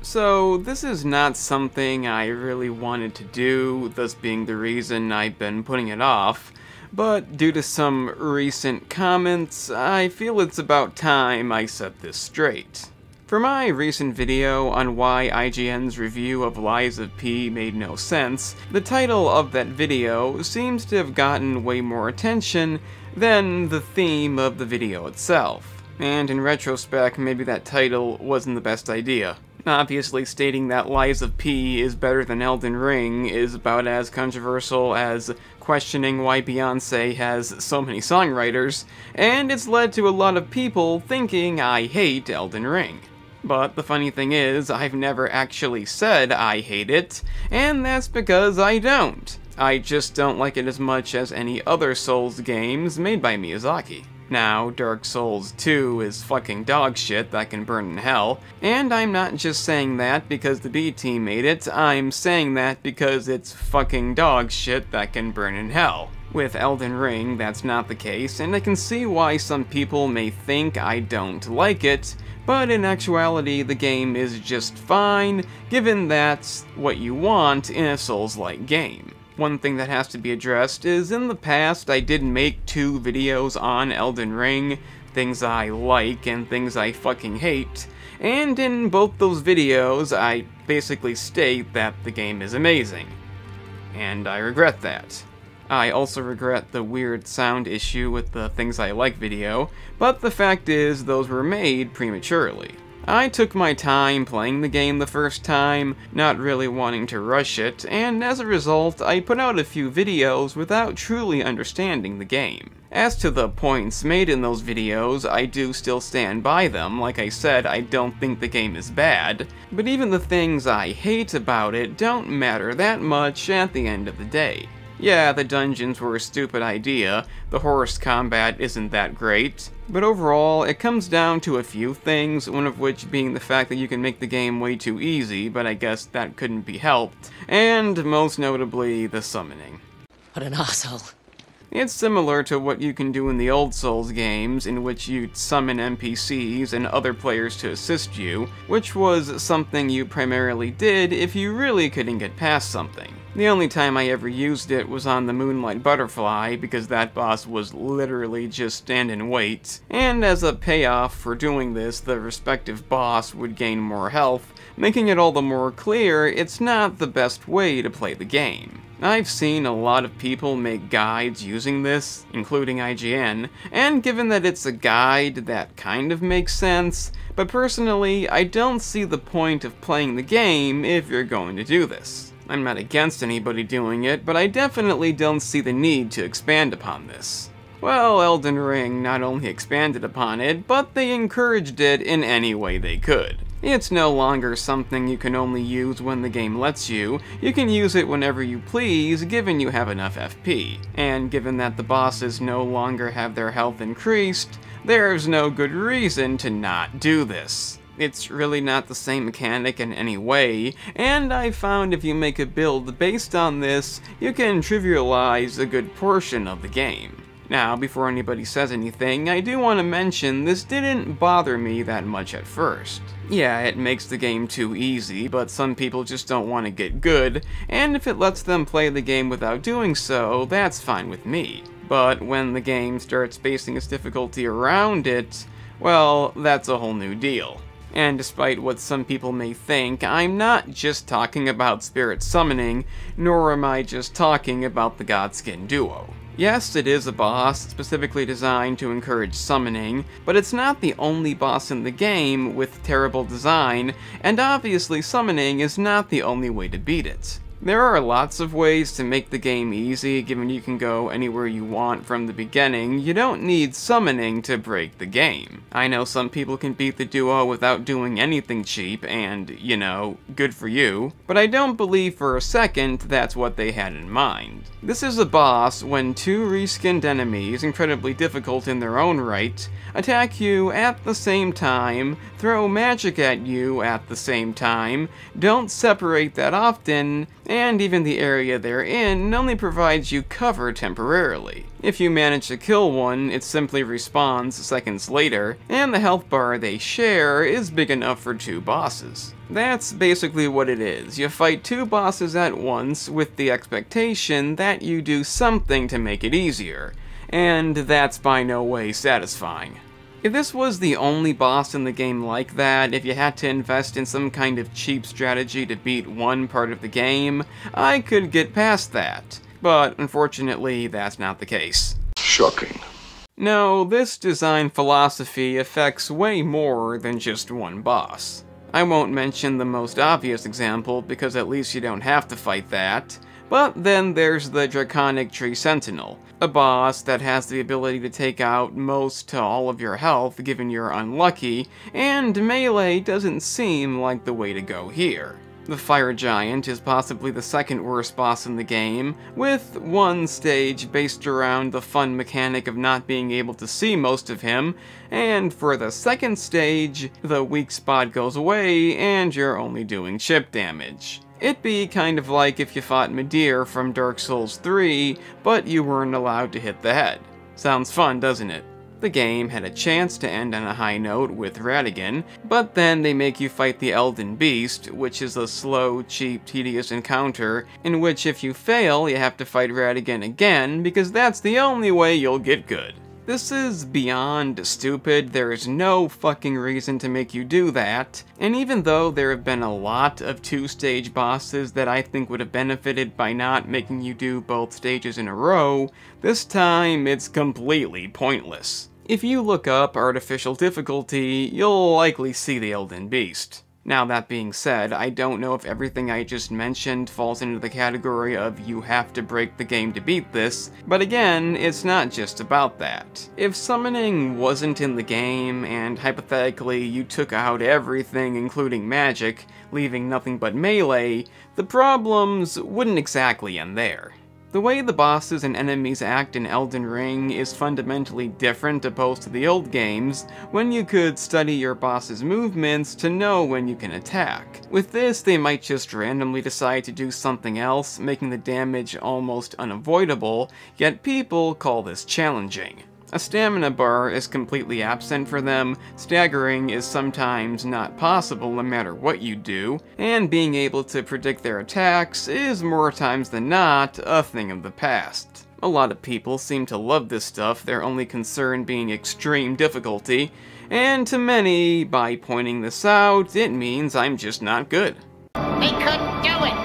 So, this is not something I really wanted to do, thus being the reason I've been putting it off, but due to some recent comments, I feel it's about time I set this straight. For my recent video on why IGN's review of Lies of P made no sense, the title of that video seems to have gotten way more attention than the theme of the video itself. And in retrospect, maybe that title wasn't the best idea. Obviously, stating that Lies of P is better than Elden Ring is about as controversial as questioning why Beyonce has so many songwriters, and it's led to a lot of people thinking I hate Elden Ring. But the funny thing is, I've never actually said I hate it, and that's because I don't. I just don't like it as much as any other Souls games made by Miyazaki. Now, Dark Souls 2 is fucking dog shit that can burn in hell, and I'm not just saying that because the B team made it, I'm saying that because it's fucking dog shit that can burn in hell. With Elden Ring, that's not the case, and I can see why some people may think I don't like it, but in actuality the game is just fine, given that's what you want in a Souls-like game. One thing that has to be addressed is in the past I did make 2 videos on Elden Ring, things I like and things I fucking hate, and in both those videos I basically state that the game is amazing. And I regret that. I also regret the weird sound issue with the Things I Like video, but the fact is those were made prematurely. I took my time playing the game the first time, not really wanting to rush it, and as a result, I put out a few videos without truly understanding the game. As to the points made in those videos, I do still stand by them. Like I said, I don't think the game is bad, but even the things I hate about it don't matter that much at the end of the day. Yeah, the dungeons were a stupid idea, the horse combat isn't that great, but overall, it comes down to a few things, one of which being the fact that you can make the game way too easy, but I guess that couldn't be helped, and most notably, the summoning. What an asshole. It's similar to what you can do in the old Souls games, in which you'd summon NPCs and other players to assist you, which was something you primarily did if you really couldn't get past something. The only time I ever used it was on the Moonlight Butterfly, because that boss was literally just stand and wait, and as a payoff for doing this, the respective boss would gain more health, making it all the more clear it's not the best way to play the game. I've seen a lot of people make guides using this, including IGN, and given that it's a guide, that kind of makes sense, but personally, I don't see the point of playing the game if you're going to do this. I'm not against anybody doing it, but I definitely don't see the need to expand upon this. Well, Elden Ring not only expanded upon it, but they encouraged it in any way they could. It's no longer something you can only use when the game lets you can use it whenever you please, given you have enough FP. And given that the bosses no longer have their health increased, there's no good reason to not do this. It's really not the same mechanic in any way, and I found if you make a build based on this, you can trivialize a good portion of the game. Now, before anybody says anything, I do want to mention this didn't bother me that much at first. Yeah, it makes the game too easy, but some people just don't want to get good, and if it lets them play the game without doing so, that's fine with me. But when the game starts basing its difficulty around it, well, that's a whole new deal. And despite what some people may think, I'm not just talking about spirit summoning, nor am I just talking about the Godskin duo. Yes, it is a boss specifically designed to encourage summoning, but it's not the only boss in the game with terrible design, and obviously summoning is not the only way to beat it. There are lots of ways to make the game easy, given you can go anywhere you want from the beginning. You don't need summoning to break the game. I know some people can beat the duo without doing anything cheap, and, you know, good for you, but I don't believe for a second that's what they had in mind. This is a boss when 2 reskinned enemies, incredibly difficult in their own right, attack you at the same time, throw magic at you at the same time, don't separate that often, and even the area they're in only provides you cover temporarily. If you manage to kill one, it simply respawns seconds later, and the health bar they share is big enough for 2 bosses. That's basically what it is. You fight 2 bosses at once with the expectation that you do something to make it easier, and that's by no way satisfying. If this was the only boss in the game like that, if you had to invest in some kind of cheap strategy to beat one part of the game, I could get past that. But unfortunately, that's not the case. Shocking. No, this design philosophy affects way more than just one boss. I won't mention the most obvious example because at least you don't have to fight that. But then there's the Draconic Tree Sentinel, a boss that has the ability to take out most to all of your health given you're unlucky, and melee doesn't seem like the way to go here. The Fire Giant is possibly the second worst boss in the game, with one stage based around the fun mechanic of not being able to see most of him, and for the second stage, the weak spot goes away and you're only doing chip damage. It'd be kind of like if you fought Midir from Dark Souls 3, but you weren't allowed to hit the head. Sounds fun, doesn't it? The game had a chance to end on a high note with Radagon, but then they make you fight the Elden Beast, which is a slow, cheap, tedious encounter, in which if you fail, you have to fight Radagon again, because that's the only way you'll get good. This is beyond stupid. There is no fucking reason to make you do that, and even though there have been a lot of 2-stage bosses that I think would have benefited by not making you do both stages in a row, this time it's completely pointless. If you look up artificial difficulty, you'll likely see the Elden Beast. Now that being said, I don't know if everything I just mentioned falls into the category of you have to break the game to beat this, but again, it's not just about that. If summoning wasn't in the game, and hypothetically you took out everything including magic, leaving nothing but melee, the problems wouldn't exactly end there. The way the bosses and enemies act in Elden Ring is fundamentally different opposed to the old games, when you could study your boss's movements to know when you can attack. With this, they might just randomly decide to do something else, making the damage almost unavoidable, yet people call this challenging. A stamina bar is completely absent for them, staggering is sometimes not possible no matter what you do, and being able to predict their attacks is more times than not a thing of the past. A lot of people seem to love this stuff, their only concern being extreme difficulty, and to many, by pointing this out, it means I'm just not good. They couldn't do it!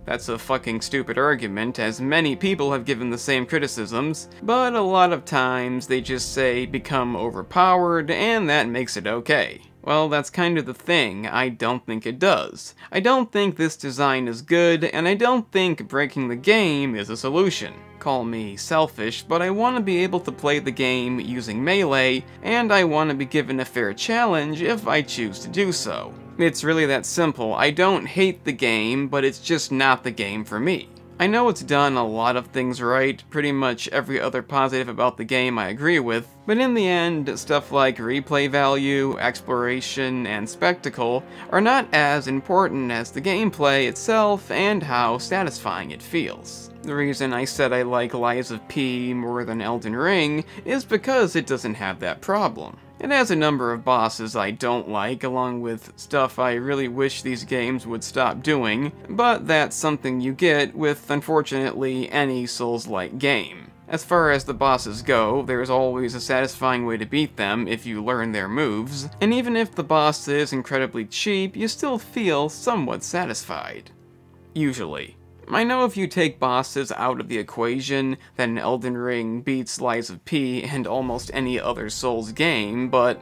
That's a fucking stupid argument, as many people have given the same criticisms, but a lot of times they just say become overpowered and that makes it okay. Well, that's kind of the thing. I don't think it does. I don't think this design is good, and I don't think breaking the game is a solution. Call me selfish, but I want to be able to play the game using melee, and I want to be given a fair challenge if I choose to do so. It's really that simple. I don't hate the game, but it's just not the game for me. I know it's done a lot of things right, pretty much every other positive about the game I agree with, but in the end, stuff like replay value, exploration, and spectacle are not as important as the gameplay itself and how satisfying it feels. The reason I said I like Lies of P more than Elden Ring is because it doesn't have that problem. It has a number of bosses I don't like, along with stuff I really wish these games would stop doing, but that's something you get with, unfortunately, any Souls-like game. As far as the bosses go, there's always a satisfying way to beat them if you learn their moves, and even if the boss is incredibly cheap, you still feel somewhat satisfied. Usually. I know if you take bosses out of the equation, then Elden Ring beats Lies of P and almost any other Souls game, but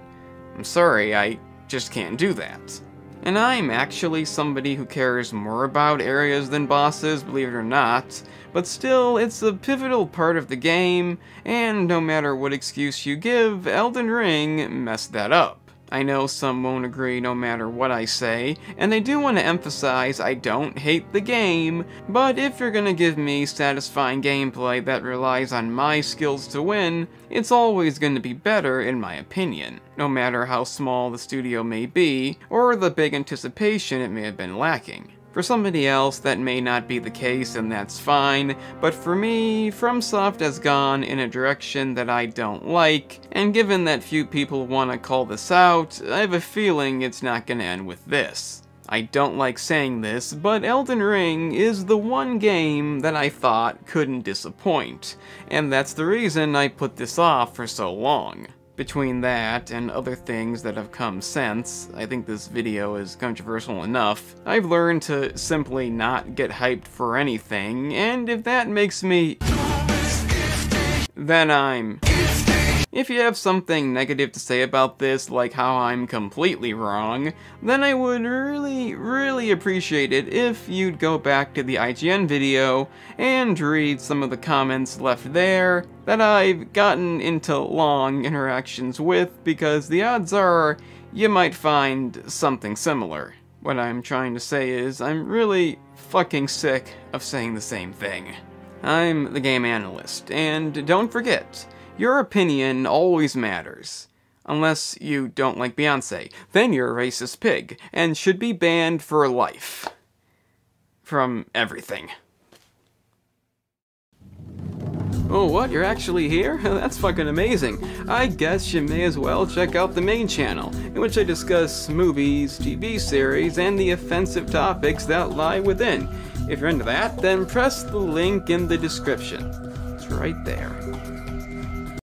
I'm sorry, I just can't do that. And I'm actually somebody who cares more about areas than bosses, believe it or not, but still, it's a pivotal part of the game, and no matter what excuse you give, Elden Ring messed that up. I know some won't agree no matter what I say, and I do want to emphasize I don't hate the game, but if you're gonna give me satisfying gameplay that relies on my skills to win, it's always gonna be better in my opinion, no matter how small the studio may be, or the big anticipation it may have been lacking. For somebody else, that may not be the case, and that's fine, but for me, FromSoft has gone in a direction that I don't like, and given that few people want to call this out, I have a feeling it's not gonna end with this. I don't like saying this, but Elden Ring is the one game that I thought couldn't disappoint, and that's the reason I put this off for so long. Between that and other things that have come since, I think this video is controversial enough, I've learned to simply not get hyped for anything, and if that makes me... then I'm... If you have something negative to say about this, like how I'm completely wrong, then I would really appreciate it if you'd go back to the IGN video and read some of the comments left there that I've gotten into long interactions with, because the odds are you might find something similar. What I'm trying to say is I'm really fucking sick of saying the same thing. I'm the game analyst, and don't forget, your opinion always matters. Unless you don't like Beyonce, then you're a racist pig, and should be banned for life. From everything. Oh, what? You're actually here? That's fucking amazing. I guess you may as well check out the main channel, in which I discuss movies, TV series, and the offensive topics that lie within. If you're into that, then press the link in the description. It's right there.